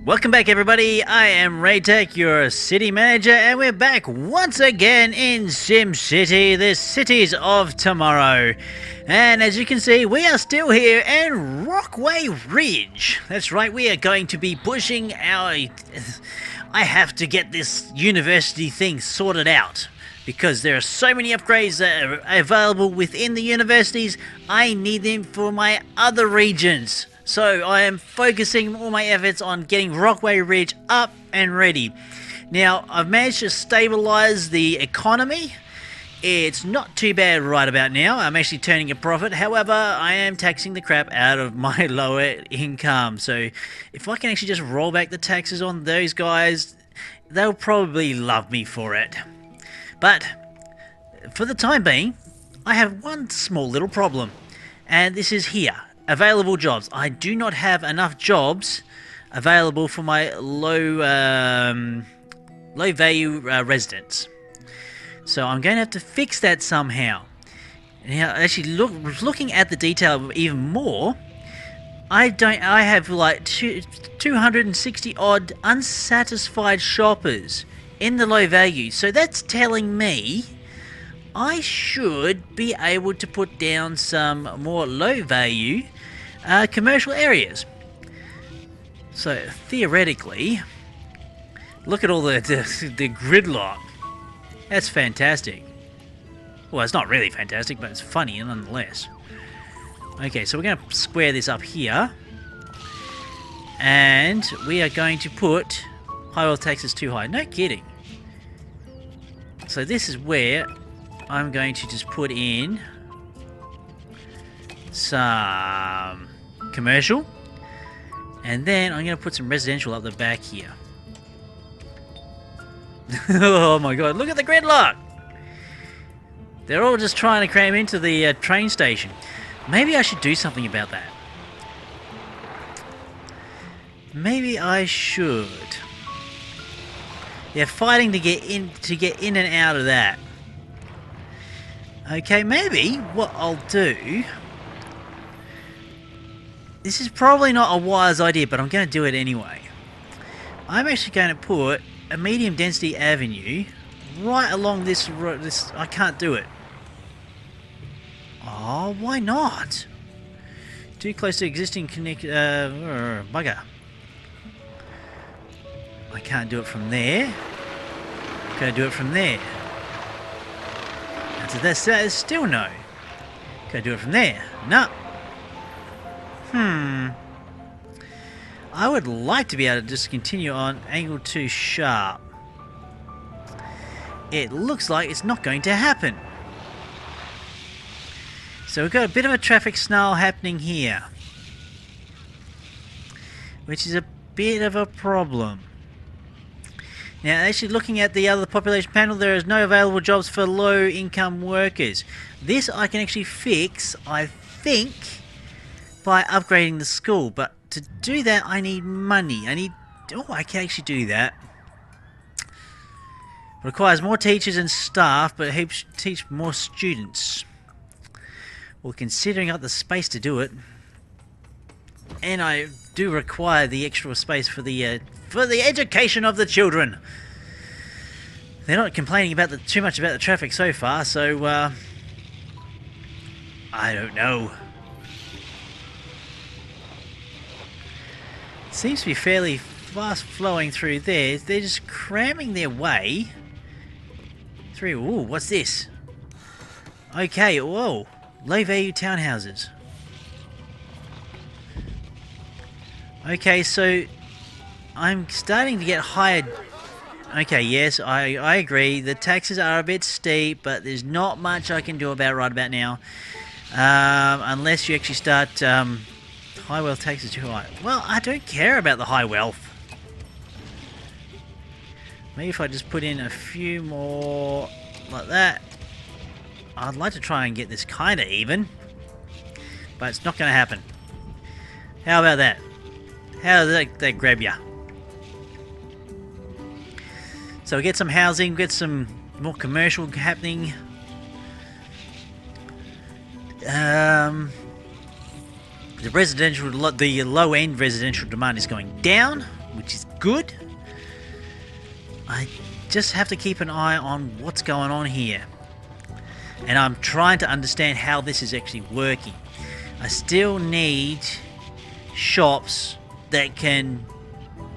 Welcome back, everybody. I am Raetac, your city manager, and we're back once again in Simcity, the cities of tomorrow. And as you can see, we are still here in Rockway Ridge. That's right, we are going to be pushing our... I have to get this university thing sorted out, because there are so many upgrades that are available within the universities. I need them for my other regions. So I am focusing all my efforts on getting Rockway Ridge up and ready. Now, I've managed to stabilize the economy. It's not too bad right about now. I'm actually turning a profit. However, I am taxing the crap out of my lower income. So if I can actually just roll back the taxes on those guys, they'll probably love me for it. But for the time being, I have one small little problem. And this is here. Available jobs. I do not have enough jobs available for my low value residents. So I'm going to have to fix that somehow. Now, actually, looking at the detail even more, I have like 260 odd unsatisfied shoppers in the low value. So that's telling me I should be able to put down some more low value commercial areas. So theoretically, look at all the gridlock. That's fantastic. Well, it's not really fantastic, but it's funny nonetheless. Okay, so we're going to square this up here, and we are going to put high oil taxes too high. No kidding. So this is where I'm going to just put in some commercial, and then I'm going to put some residential up the back here. Oh my god, look at the gridlock! They're all just trying to cram into the train station. Maybe I should do something about that. Maybe I should. They're fighting to get in and out of that. Okay, maybe what I'll do... This is probably not a wise idea, but I'm going to do it anyway. I'm actually going to put a medium density avenue right along this road. I can't do it. Oh, why not? Too close to existing bugger. I can't do it from there. Can I do it from there? That's still no. Can I do it from there? No. I would like to be able to just continue on angle 2 sharp. It looks like it's not going to happen. So we've got a bit of a traffic snarl happening here, which is a bit of a problem. Now, actually looking at the other population panel, there is no available jobs for low income workers. This I can actually fix, I think, by upgrading the school, but to do that I need money. I can actually do that. Requires more teachers and staff, but helps teach more students. Well, considering I've got the space to do it, and I do require the extra space for the education of the children. They're not complaining about too much about the traffic so far, so I don't know. Seems to be fairly fast flowing through there. They're just cramming their way through. Ooh, what's this? Okay, whoa. Low value townhouses. Okay, so I'm starting to get higher. Okay, yes, I agree. The taxes are a bit steep, but there's not much I can do about right about now. Unless you actually start... high wealth taxes too high. Well, I don't care about the high wealth. Maybe if I just put in a few more like that. I'd like to try and get this kind of even, but it's not going to happen. How about that? How does that grab ya? So we get some housing, get some more commercial happening. The low-end residential demand is going down, which is good. I just have to keep an eye on what's going on here. And I'm trying to understand how this is actually working. I still need shops that can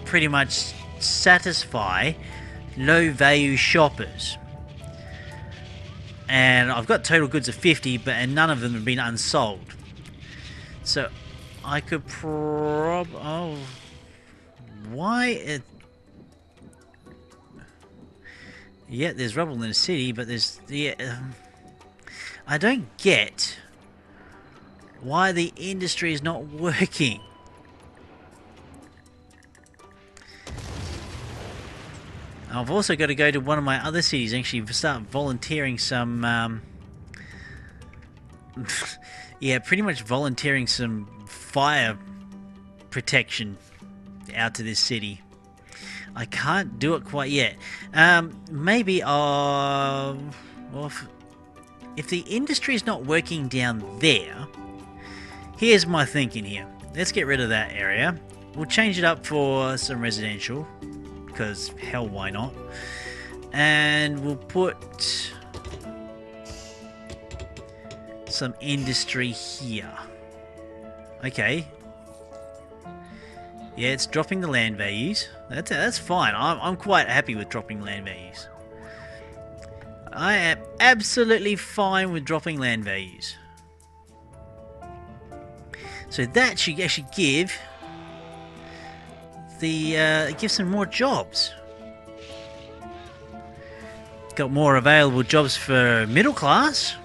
pretty much satisfy low value shoppers. And I've got total goods of 50, and none of them have been unsold. So I could why? Yeah, there's rubble in the city, but there's I don't get why the industry is not working. I've also got to go to one of my other cities and actually start volunteering some, yeah, pretty much volunteering some fire protection out to this city. I can't do it quite yet. Maybe, well, if the industry is not working down there, here's my thinking here. Let's get rid of that area. We'll change it up for some residential, because hell, why not? And we'll put some industry here. Okay. Yeah, it's dropping the land values. That's fine. I'm quite happy with dropping land values. I am absolutely fine with dropping land values. So that should actually give some more jobs. Got more available jobs for middle class.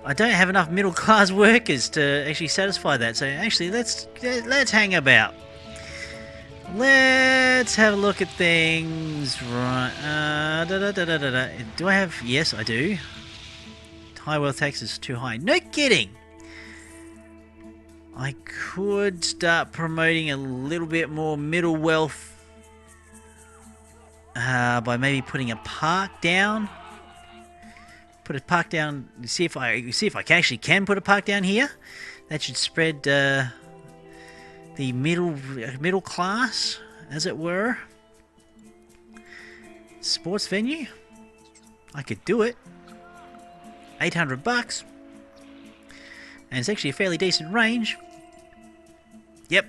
I don't have enough middle class workers to actually satisfy that. So actually, let's hang about. Let's have a look at things. Right. Do I have? Yes, I do. High wealth tax is too high. No kidding. I could start promoting a little bit more middle wealth by maybe putting a park down. Put a park down. See if I actually can put a park down here. That should spread the middle class, as it were. Sports venue. I could do it. $800, and it's actually a fairly decent range. Yep.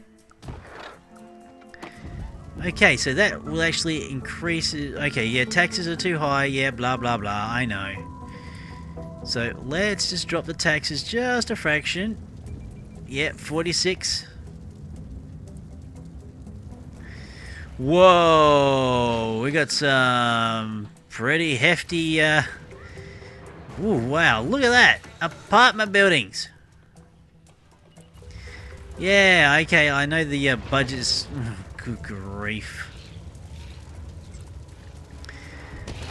Okay, so that will actually increase. Okay, yeah, taxes are too high. Yeah, blah blah blah. I know. So let's just drop the taxes just a fraction. Yeah, 46. Whoa, we got some pretty hefty. Ooh, wow, look at that! Apartment buildings! Yeah, okay, I know the budget's... Good grief.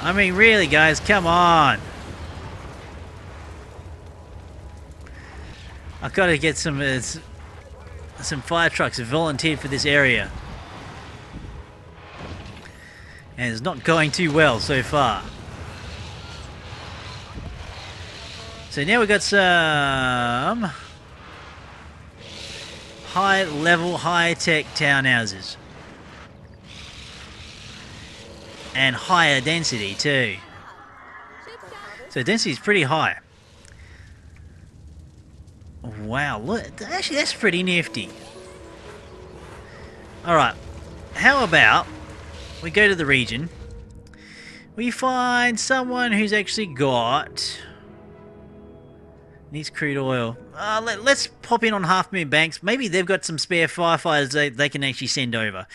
I mean, really, guys, come on! I've got to get some fire trucks volunteered for this area. And it's not going too well so far. So now we've got some high-level, high-tech townhouses. And higher density too. So density is pretty high. Wow, look, actually that's pretty nifty. Alright, how about we go to the region. We find someone who's actually got... Needs crude oil. Let's pop in on 500,000 banks. Maybe they've got some spare firefighters they can actually send over.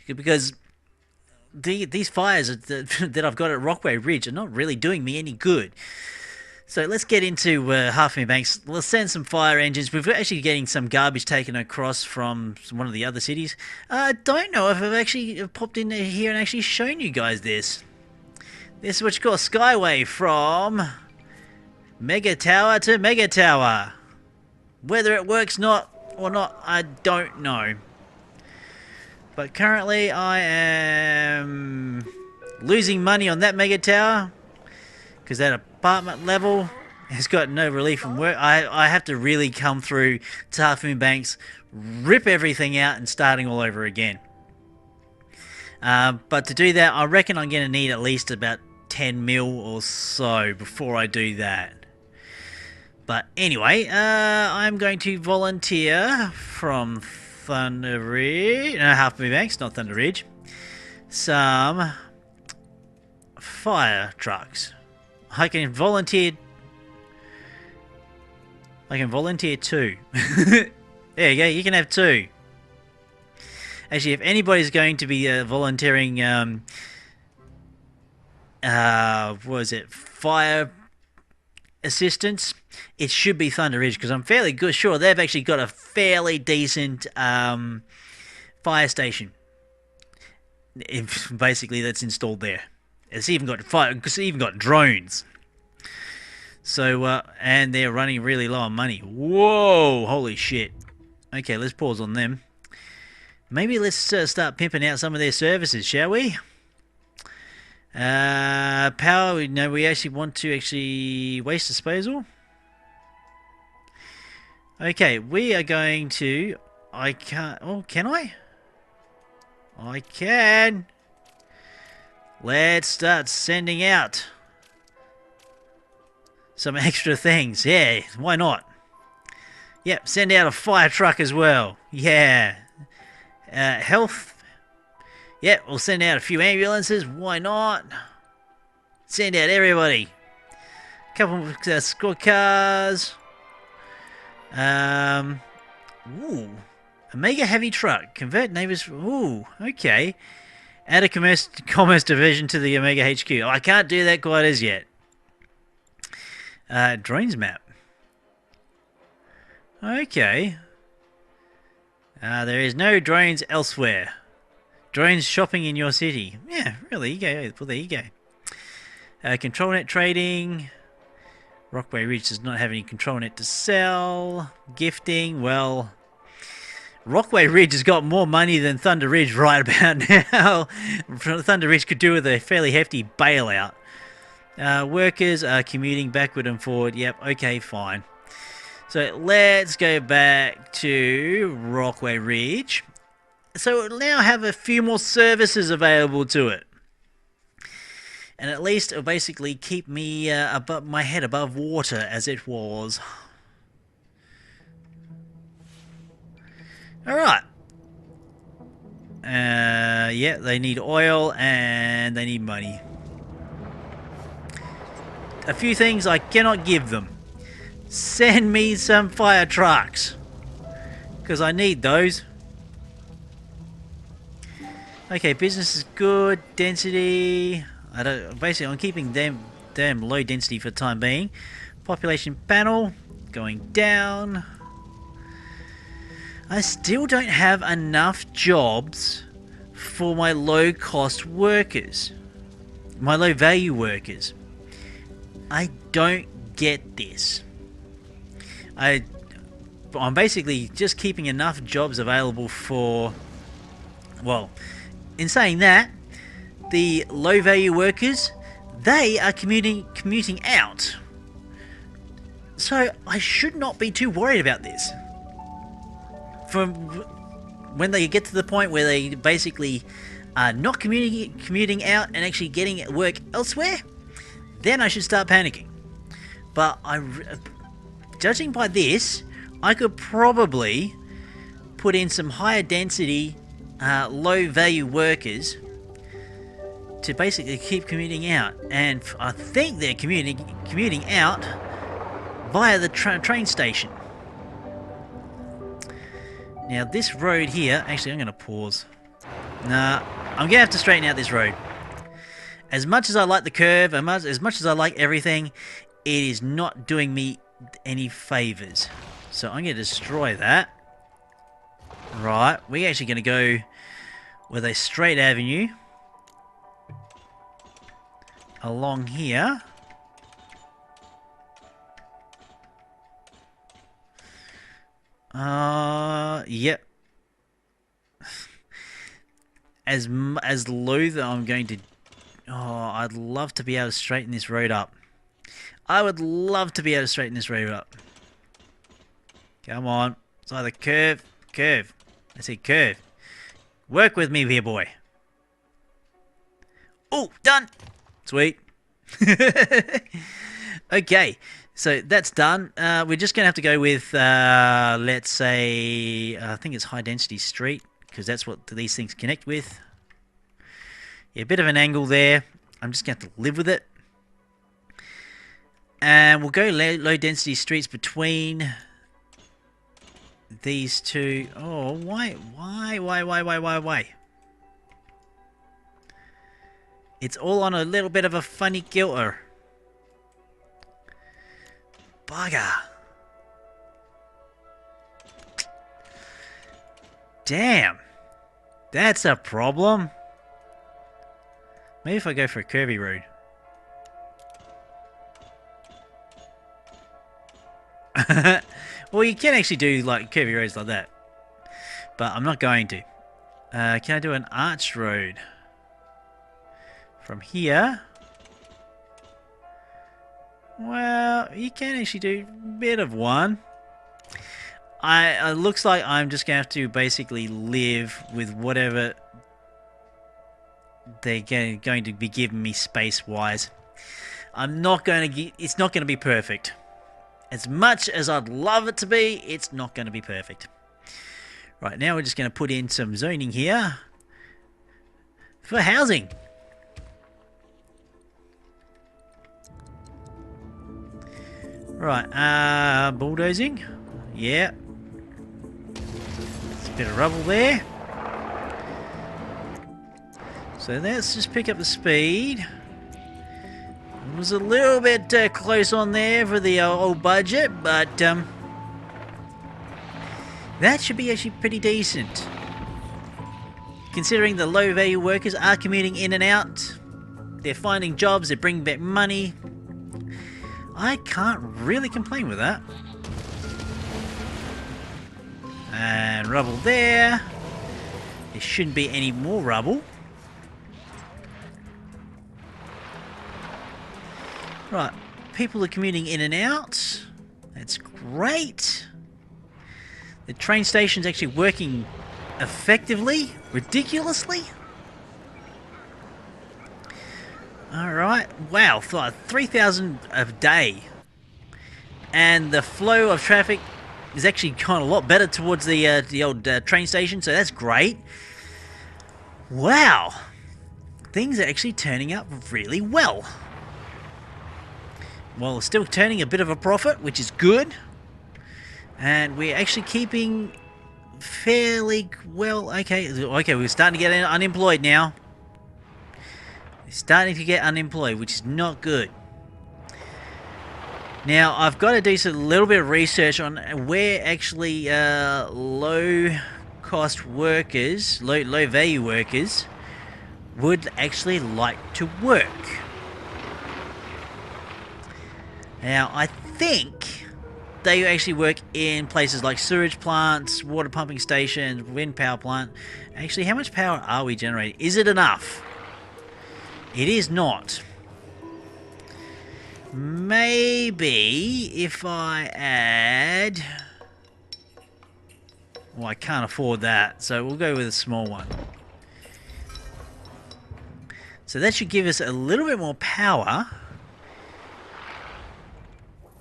Because these fires that I've got at Rockway Ridge are not really doing me any good. So let's get into 500,000 banks. Let's send some fire engines. We're actually getting some garbage taken across from one of the other cities. I don't know if I've actually popped in here and actually shown you guys this. This is what you call Skyway from Mega Tower to Mega Tower. Whether it works or not, I don't know. But currently I am losing money on that Mega Tower because that apartment level has got no relief from work. I have to really come through Typhoon Banks, rip everything out and starting all over again. But to do that, I reckon I'm going to need at least about 10 mil or so before I do that. But anyway, I'm going to volunteer from Thunder Ridge, no, Halfmoon Banks, not Thunder Ridge, some fire trucks. I can volunteer 2. There you go, you can have 2. Actually, if anybody's going to be volunteering, what was it, fire assistance, it should be Thunder Ridge, because I'm fairly sure they've actually got a fairly decent fire station. Basically, that's installed there. It's even got fire, because it's even got drones. So, and they're running really low on money. Whoa, holy shit. Okay, let's pause on them. Maybe let's start pimping out some of their services, shall we? Power, no, we actually want to waste disposal. Okay, we are going to, I can't, oh, can I? I can. Let's start sending out some extra things. Yeah, why not? Yep, send out a fire truck as well. Yeah. Health. Yep, we'll send out a few ambulances. Why not? Send out everybody. A couple of squad cars. Ooh. A mega heavy truck. Convert neighbors. Ooh, okay. Add a commerce division to the Omega HQ. Oh, I can't do that quite as yet. Drones map. Okay. There is no drones elsewhere. Drones shopping in your city. Yeah, really. Well, there you go. Control net trading. Rockway Ridge does not have any control net to sell. Gifting. Well, Rockway Ridge has got more money than Thunder Ridge right about now. Thunder Ridge could do with a fairly hefty bailout. Workers are commuting backward and forward. Yep, okay, fine. So let's go back to Rockway Ridge. So it'll now have a few more services available to it. And at least it'll basically keep me above my head above water as it was. Alright. Yeah, they need oil and they need money. A few things I cannot give them. Send me some fire trucks, because I need those. Okay, business is good. Density, I don't. Basically, I'm keeping them low density for the time being. Population panel going down. I still don't have enough jobs for my low-cost workers, my low-value workers. I don't get this. I'm basically just keeping enough jobs available for, well, in saying that, the low value workers, they are commuting out. So I should not be too worried about this. From when they get to the point where they basically are not commuting out and actually getting work elsewhere, then I should start panicking. But judging by this, I could probably put in some higher density, low value workers to basically keep commuting out. And I think they're commuting out via the train station. Now this road here, actually I'm going to pause. Nah, I'm going to have to straighten out this road. As much as I like the curve, as much as I like everything, it is not doing me any favors. So I'm going to destroy that. Right, we're actually going to go with a straight avenue along here. Yep. As low that I'm going to... Oh, I'd love to be able to straighten this road up. I would love to be able to straighten this road up. Come on. It's either curve, curve. I say curve. Work with me here, boy. Oh, done. Sweet. Okay, so that's done. We're just going to have to go with, let's say, I think it's high density street, because that's what these things connect with. Yeah, a bit of an angle there. I'm just going to have to live with it. And we'll go low density streets between these two. Oh, why? It's all on a little bit of a funny kilter. Bugger. Damn. That's a problem. Maybe if I go for a curvy road. Well, you can actually do like curvy roads like that. But I'm not going to. Can I do an arch road? From here? Well, you can actually do a bit of one. It looks like I'm just going to have to basically live with whatever they're going to be giving me space-wise. I'm not going to it's not going to be perfect. As much as I'd love it to be, it's not going to be perfect. Right, now we're just going to put in some zoning here for housing. Right, bulldozing. Yeah. There's a bit of rubble there. So let's just pick up the speed. It was a little bit close on there for the old budget, but that should be actually pretty decent. Considering the low value workers are commuting in and out, they're finding jobs, they're bringing back money. I can't really complain with that. And rubble there. There shouldn't be any more rubble. Right, people are commuting in and out. That's great. The train station's actually working effectively, ridiculously. Alright, wow, 3,000 a day. And the flow of traffic is actually kind of a lot better towards the old train station, so that's great. Wow, things are actually turning out really well. Well, still turning a bit of a profit, which is good. And we're actually keeping fairly well. Okay, we're starting to get unemployed now. We're starting to get unemployed, which is not good. Now, I've got to do a little bit of research on where actually low-cost workers, low-value workers, would actually like to work. Now, I think they actually work in places like sewage plants, water pumping stations, wind power plant. Actually, how much power are we generating? Is it enough? It is not. Maybe if I add... Well, I can't afford that, so we'll go with a small one. So that should give us a little bit more power.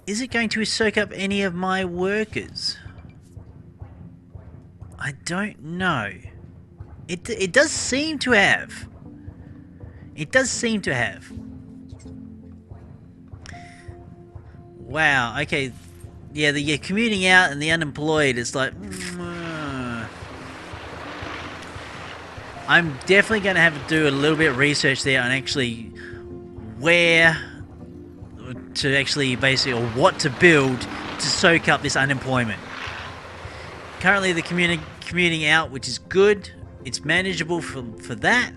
Is it going to soak up any of my workers? I don't know. It does seem to have. It does seem to have. Wow, okay. Yeah, the commuting out and the unemployed, it's like... I'm definitely going to have to do a little bit of research there on actually where to actually basically, or what to build to soak up this unemployment. Currently the commuting out, which is good. It's manageable for that.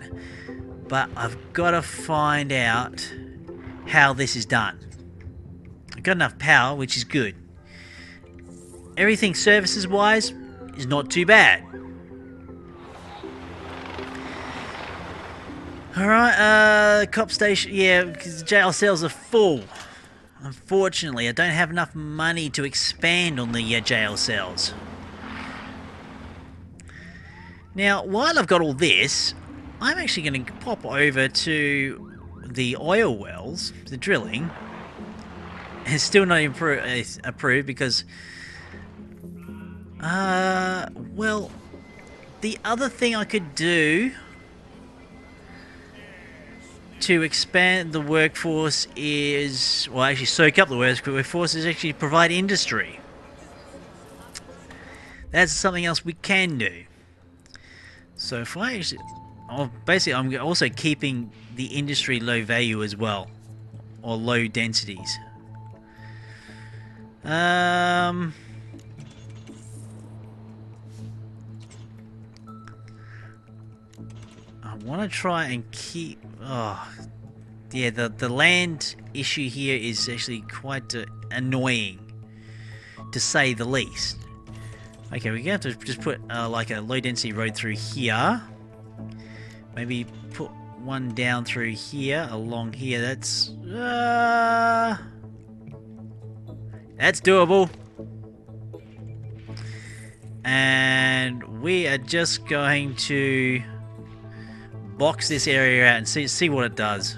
But I've got to find out how this is done. I've got enough power, which is good. Everything services-wise is not too bad. Alright, cop station, yeah, because jail cells are full. Unfortunately, I don't have enough money to expand on the jail cells. Now, while I've got all this, I'm actually going to pop over to the oil wells, the drilling. It's still not approved because... well, the other thing I could do to expand the workforce is... well, actually soak up the workforce is actually provide industry. That's something else we can do. So if I actually... oh, basically, I'm also keeping the industry low value as well. Or low densities. I want to try and keep... oh, yeah, the land issue here is actually quite annoying, to say the least. Okay, we're going to have to just put like a low density road through here. Maybe put one down through here, along here. That's doable. And we are just going to box this area out and see what it does.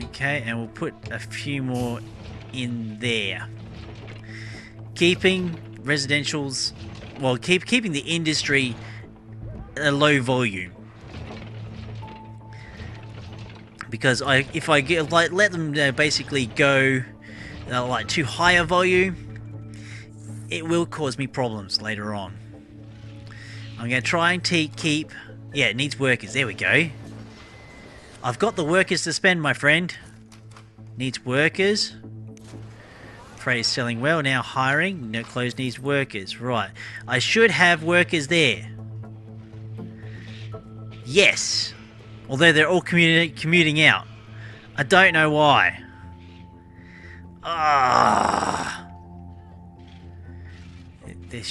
Okay, and we'll put a few more in there. Keeping residentials, well, keeping the industry a low volume, because if I get let them basically go like too high a volume, it will cause me problems later on. I'm going to try and keep... yeah, it needs workers. There we go. I've got the workers to spend, my friend. Needs workers. Trade is selling well, now hiring. No clothes needs workers. Right. I should have workers there. Yes. Although they're all commuting out. I don't know why. Ah. There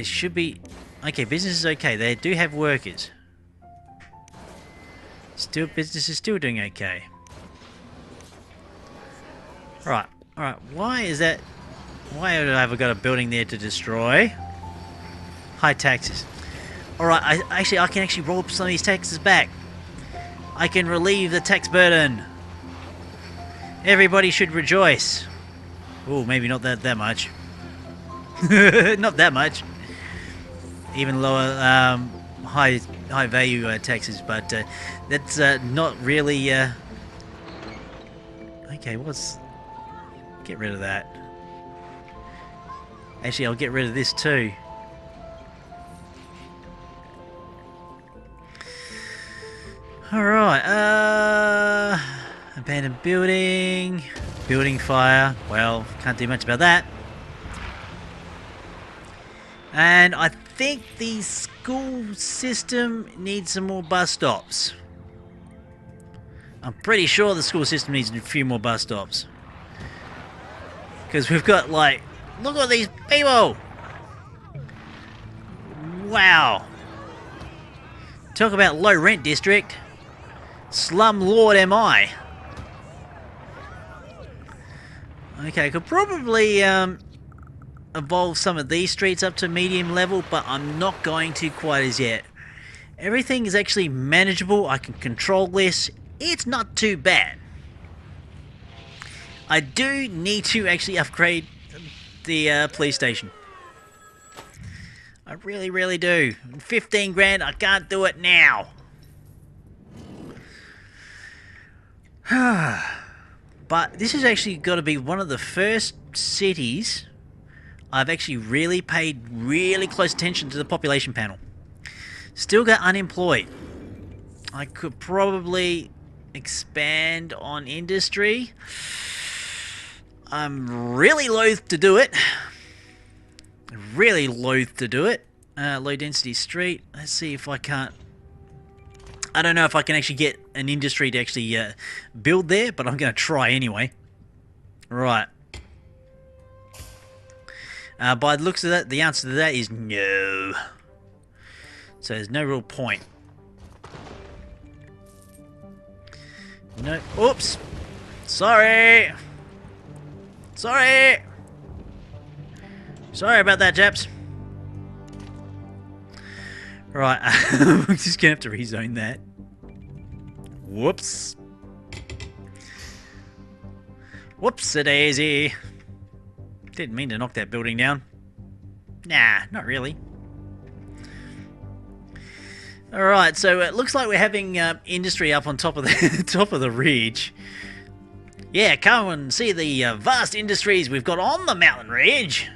should be... okay, business is okay. They do have workers. Still, business is still doing okay. Right. Alright, why is that... why have I got a building there to destroy? High taxes. Alright, I can actually roll some of these taxes back. I can relieve the tax burden. Everybody should rejoice. Oh, maybe not that much. Not that much. Even lower high value taxes, but that's not really... okay, what's... get rid of that. Actually, I'll get rid of this too. Alright, abandoned building, building fire. Well, can't do much about that. And I think the school system needs some more bus stops. I'm pretty sure the school system needs a few more bus stops. Because we've got, like, look at these people! Wow! Talk about low rent district. Slum lord am I. Okay, I could probably evolve some of these streets up to medium level, but I'm not going to quite as yet. Everything is actually manageable. I can control this. It's not too bad. I do need to actually upgrade the police station. I really, really do. 15 grand, I can't do it now. But this has actually got to be one of the first cities I've actually really paid really close attention to the population panel. Still got unemployed. I could probably expand on industry. I'm really loath to do it. Really loath to do it. Low density street. Let's see if I can't... I don't know if I can actually get an industry to actually build there, but I'm going to try anyway. Right. By the looks of that, the answer to that is no. So there's no real point. No. Oops. Sorry. Sorry. Sorry about that, chaps. Right, we're just gonna have to rezone that. Whoops. Whoops-a-daisy. Didn't mean to knock that building down. Nah, not really. Alright, so it looks like we're having industry up on top of the top of the ridge. Yeah, come and see the vast industries we've got on the mountain ridge.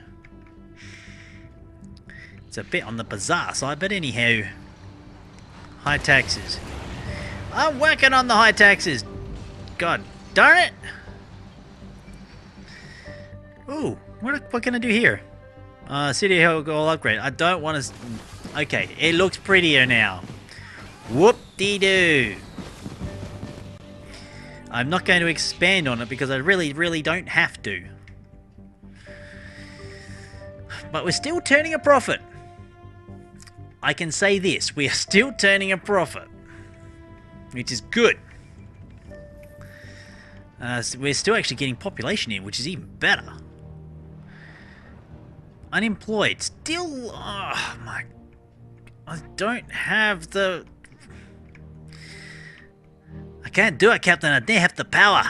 It's a bit on the bizarre side, but anyhow. High taxes. I'm working on the high taxes. God darn it. Ooh, what can I do here? City Hall upgrade. I don't want to... Okay, it looks prettier now. Whoop-de-doo. I'm not going to expand on it because I really don't have to. But we're still turning a profit. I can say this, we are still turning a profit. Which is good. We're still actually getting population in, which is even better. Unemployed. Still... Oh, my... I don't have the... I can't do it, Captain. I don't have the power.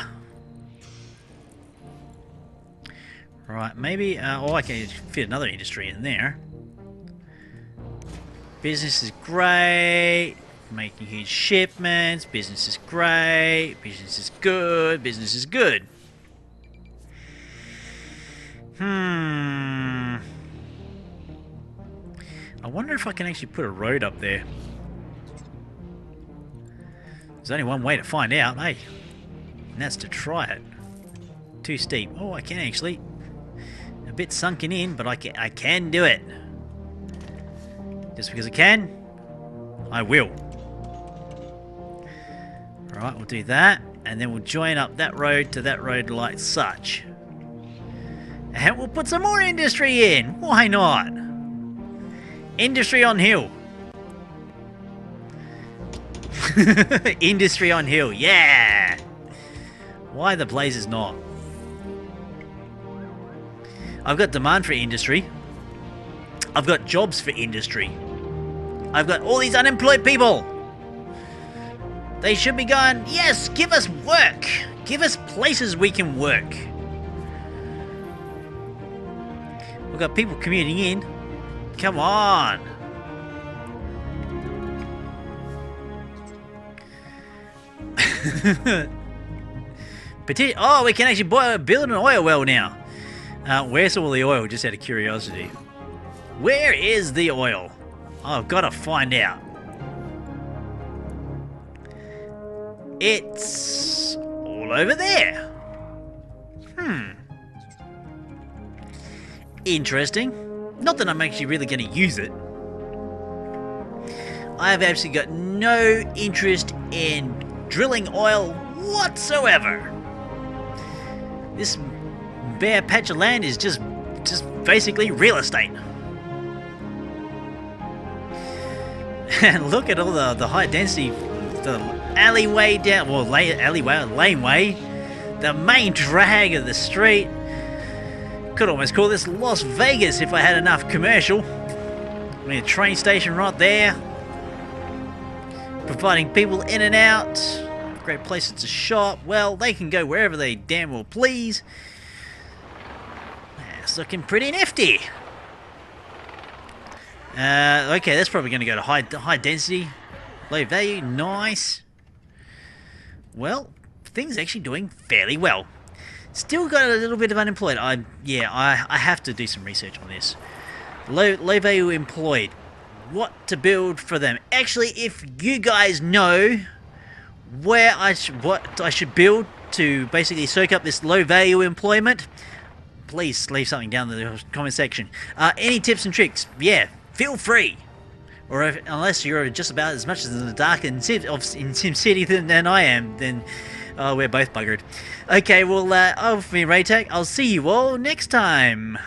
Right, maybe... oh, I can fit another industry in there. Business is great. Making huge shipments. Business is great. Business is good. Business is good. I wonder if I can actually put a road up there. There's only one way to find out, hey? And that's to try it. Too steep. Oh, I can actually. A bit sunken in, but I can do it. Just because I can, I will. Alright, we'll do that. And then we'll join up that road to that road like such. And we'll put some more industry in. Why not? Industry on hill. Industry on hill, yeah! Why the blazes not? I've got demand for industry. I've got jobs for industry. I've got all these unemployed people. They should be going, yes, give us work. Give us places we can work. We've got people commuting in. Come on. Oh, we can actually build an oil well now. Where's all the oil, just out of curiosity? Where is the oil? Oh, I've got to find out. It's all over there. Interesting. Not that I'm actually really going to use it. I have actually got no interest in drilling oil whatsoever. This bare patch of land is just basically real estate. And look at all the high density, the alleyway down, well, laneway, the main drag of the street. Could almost call this Las Vegas if I had enough commercial. I mean, a train station right there, providing people in and out. Great places to shop. Well, they can go wherever they damn well please. It's looking pretty nifty. Okay, that's probably going to go to high density, low value. Nice. Well, things actually doing fairly well. Still got a little bit of unemployed. I have to do some research on this. Low value employed. What to build for them? Actually, if you guys know what I should build to basically soak up this low value employment, please leave something down in the comment section. Any tips and tricks? Yeah, feel free. Or unless you're just about as much in the dark in SimCity than I am, then we're both buggered. Okay, well, I've been Raetac. I'll see you all next time.